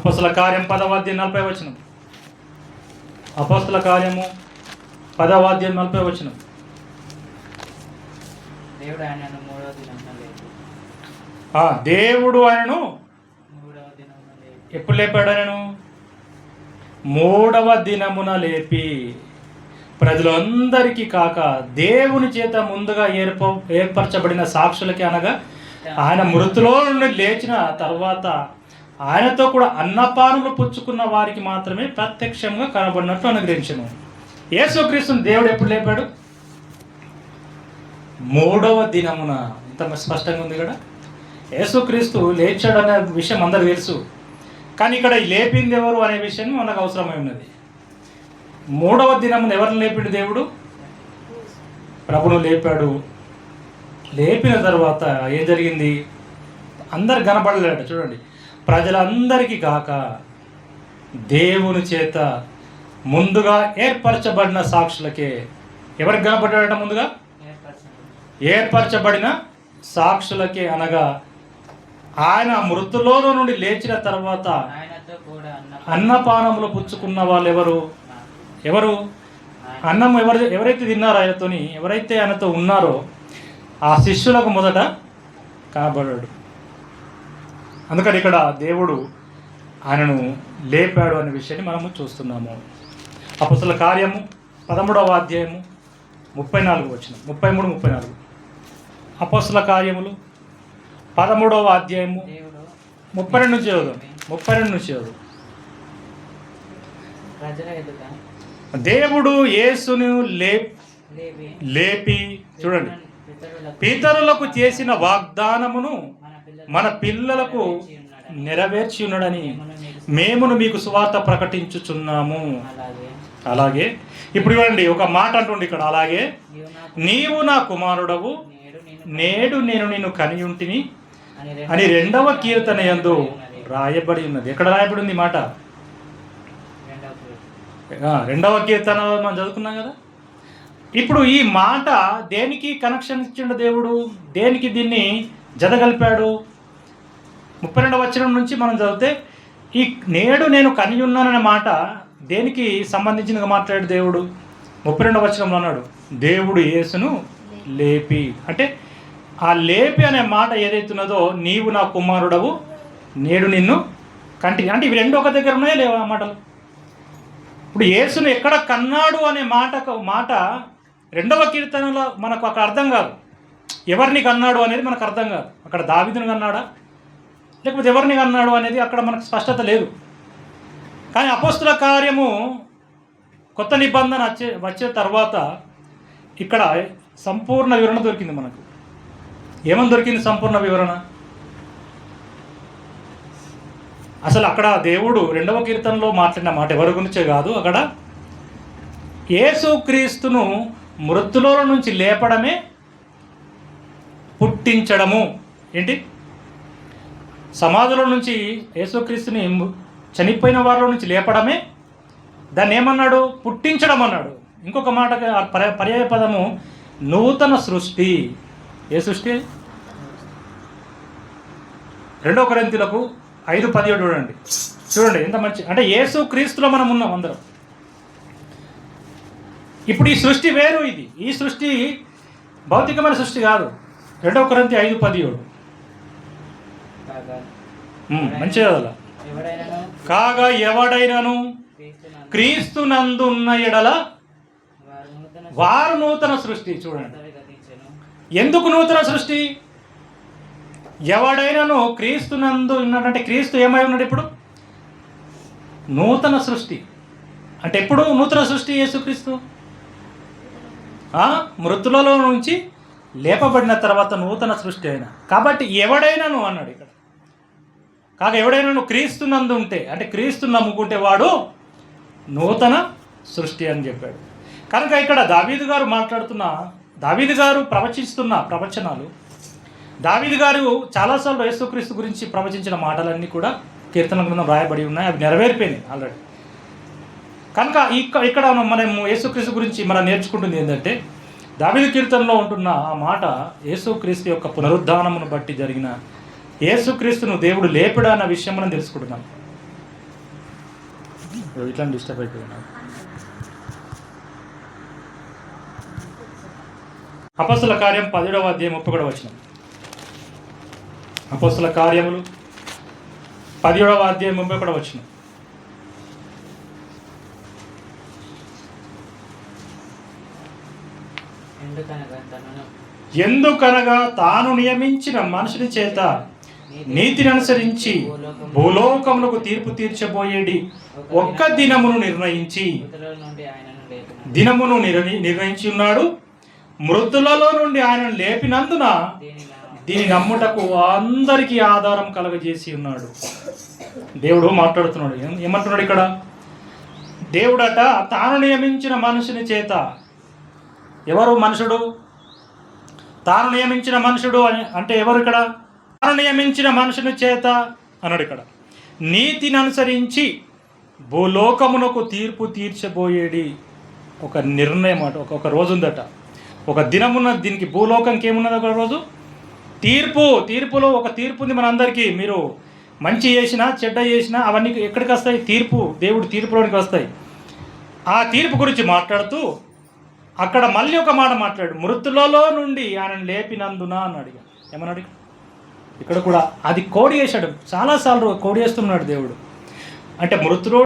అపోస్తల కార్యం 10వ అధ్యాయం 40వ వచనం. అపోస్తల కార్యము 10వ అధ్యాయం 40వ వచనం. దేవుడు ఆయనను మూడవ దినమున లేపి. దేవుడు ఆయనను ఎప్పుడు లేపాడు? ఆయనను 3వ దినమున లేపి, ప్రజలందరికీ కాక దేవుని చేత ముందుగా ఏర్పరచబడిన సాక్షులకి, అనగా ఆయన మృతులో నుండి లేచిన తర్వాత ఆయనతో కూడా అన్నపానములు పుచ్చుకున్న వారికి మాత్రమే ప్రత్యక్షంగా కనబడినట్లు అనుగ్రహించను. యేసుక్రీస్తుని దేవుడు ఎప్పుడు లేపాడు? 3వ దినమున. ఇంత స్పష్టంగా ఉంది కదా. యేసుక్రీస్తు లేచాడు అనే విషయం అందరికీ తెలుసు, కానీ ఇక్కడ లేపింది ఎవరు అనే విషయం మనకు అవసరమై ఉన్నది. 3వ దినమున ఎవరిని లేపాడు? దేవుడు ప్రభును లేపాడు. లేపిన తర్వాత ఏం జరిగింది? అందరు కనబడలేట. చూడండి, ప్రజలందరికీ కాక దేవుని చేత ముందుగా ఏర్పరచబడిన సాక్షులకే. ఎవరికి కనబడ్డాడట? ముందుగా ఏర్పరచబడిన సాక్షులకే, అనగా ఆయన మృతులో నుండి లేచిన తర్వాత అన్నపానములు పుచ్చుకున్న వాళ్ళు ఎవరు? అన్నం ఎవరైతే తిన్నారో ఆయనతోని, ఎవరైతే ఆయనతో ఉన్నారో ఆ శిష్యులకు మొదట కనబడ్డాడు. అందుకని ఇక్కడ దేవుడు ఆయనను లేపాడు అనే విషయాన్ని మనము చూస్తున్నాము. అపోస్తల కార్యము 13వ అధ్యాయము 34 వచనం, 33, 34. అపోస్తల కార్యములు 13వ అధ్యాయము 32 నుంచి చదువు. 32 నుంచి చదువు. దేవుడు యేసును లేపి, చూడండి, పితరులకు చేసిన వాగ్దానమును మన పిల్లలకు నెరవేర్చి ఉన్నాడని మేమును మీకు సువార్త ప్రకటించుచున్నాము. అలాగే ఇప్పుడు చూడండి, ఒక మాట అంటుండే ఇక్కడ, అలాగే నీవు నా కుమారుడవు, నేడు నేను నిన్ను కనియుంటిని అని 2వ కీర్తన యందు రాయబడి ఉన్నది. ఎక్కడ రాయబడి ఉంది మాట? 2వ కీర్తన మనం చదువుకున్నాం కదా. ఇప్పుడు ఈ మాట దేనికి కనెక్షన్ ఇచ్చిండు దేవుడు? దేనికి దీన్ని జతగలిపాడు? 32వ వచనం నుంచి మనం చదివితే ఈ నేడు నేను కనియున్నాననే మాట దేనికి సంబంధించినగా మాట్లాడాడు దేవుడు? 32వ వచనంలో అన్నాడు, దేవుడు యేసును లేపి. అంటే ఆ లేపి అనే మాట ఏదైతున్నదో, నీవు నా కుమారుడవు, నేడు నిన్ను కంటి, అంటే ఇవి రెండు ఒక దగ్గర ఉన్నాయా లేవా మాటలు? ఇప్పుడు యేసును ఎక్కడ కన్నాడు అనే మాట 2వ కీర్తనలో మనకు అక్కడ అర్థం కాదు. ఎవరిని కన్నాడు అనేది మనకు అర్థం కాదు. అక్కడ దావీదుని కన్నాడా లేకపోతే ఎవరిని కన్నాడు అనేది అక్కడ మనకు స్పష్టత లేదు. కానీ అపోస్తల కార్యము కొత్త నిబంధన వచ్చే తర్వాత ఇక్కడ సంపూర్ణ వివరణ దొరికింది మనకు. ఏమని దొరికింది సంపూర్ణ వివరణ? అసలు అక్కడ దేవుడు 2వ కీర్తనలో మాట్లాడిన మాట ఎవరి గురించే కాదు. అక్కడ యేసుక్రీస్తును మృతులో నుంచి లేపడమే పుట్టించడము. ఏంటి? సమాధిలో నుంచి యేసుక్రీస్తుని చనిపోయిన వారిలో నుంచి లేపడమే దాన్ని ఏమన్నాడు? పుట్టించడం అన్నాడు. ఇంకొక మాట పర్యాయ పదము నూతన సృష్టి. ఏ సృష్టి? 2 కొరింథీయులకు 5:17 చూడండి ఎంత మంచి, అంటే యేసుక్రీస్తులో మనం ఉన్నాం అందరం. ఇప్పుడు ఈ సృష్టి వేరు. ఈ సృష్టి భౌతికమైన సృష్టి కాదు. 2 కొరింథీ 5:17 మంచిగా చదవాల. కాగా ఎవడైనాను క్రీస్తునందున్న ఎడల వారు నూతన సృష్టి. చూడండి, ఎందుకు నూతన సృష్టి? ఎవడైనాను క్రీస్తునందు ఉన్నాడంటే క్రీస్తు ఏమై ఉన్నాడు? ఇప్పుడు నూతన సృష్టి. అంటే ఎప్పుడు నూతన సృష్టి? యేసుక్రీస్తు మృతులలో నుంచి లేపబడిన తర్వాత నూతన సృష్టి అయినా. కాబట్టి ఎవడైనాను అన్నాడు ఇక్కడ. కాక ఎవడైనా క్రీస్తునందు ఉంటే, అంటే క్రీస్తుని నమ్ముకుంటే వాడు నూతన సృష్టి అని చెప్పాడు. కనుక ఇక్కడ దావీదు గారు ప్రవచిస్తున్న ప్రవచనాలు, దావీదు గారు చాలాసార్లు యేసుక్రీస్తు గురించి ప్రవచించిన మాటలన్నీ కూడా కీర్తన గ్రంథం రాయబడి ఉన్నాయి. అవి నెరవేరిపోయినాయి ఆల్రెడీ. కనుక ఇక్కడ మనం యేసుక్రీస్తు గురించి మనం నేర్చుకుంటుంది ఏంటంటే, దావీదు కీర్తనలో ఉంటున్న ఆ మాట యేసుక్రీస్తు యొక్క పునరుద్ధానమును బట్టి జరిగిన, యేసుక్రీస్తును దేవుడు లేపుడా అన్న విషయం మనం తెలుసుకుంటున్నాం. ఇట్లా డిస్టర్బ్ అయిపోయినా. అపొస్తల కార్యం 17వ అధ్యాయం 31వ వచనం. అపొస్తల కార్యములు 17వ అధ్యాయం 31వ వచనం. ఎందుకనగా తాను నియమించిన మనుషుని చేత నీతిని అనుసరించి భూలోకమునకు తీర్పు తీర్చబోయేడి ఒక్క దినమును నిర్ణయించి నిర్ణయించి ఉన్నాడు. మృతులలో నుండి ఆయనను లేపినందున దీని నమ్ముటకు అందరికీ ఆధారం కలగజేసి ఉన్నాడు. దేవుడు మాట్లాడుతున్నాడు. ఏమంటున్నాడు ఇక్కడ? దేవుడట తాను నియమించిన మనుషుని చేత. ఎవరు మనుషుడు? తాను నియమించిన మనుషుడు అంటే ఎవరు ఇక్కడ? తాను నియమించిన మనుషుని చేత అన్నాడు ఇక్కడ. నీతిని అనుసరించి భూలోకమునకు తీర్పు తీర్చబోయేది ఒక నిర్ణయం అట. ఒక రోజు ఉందట, ఒక దినమున్న. దీనికి భూలోకంకి ఏమున్నది? ఒక రోజు తీర్పులో ఒక తీర్పు ఉంది మనందరికీ. మీరు మంచి చేసినా చెడ్డ చేసినా అవన్నీ ఎక్కడికి వస్తాయి? దేవుడు తీర్పులోనికి వస్తాయి. ఆ తీర్పు గురించి మాట్లాడుతూ అక్కడ మళ్ళీ ఒక మాట మాట్లాడు. మృతులలో నుండి ఆయనను లేపినందున అన్నాడు. ఏమన్నాడు ఇక్కడ కూడా? అది కోడి వేశాడు. చాలాసార్లు కోడి వేస్తున్నాడు దేవుడు. అంటే మృతులో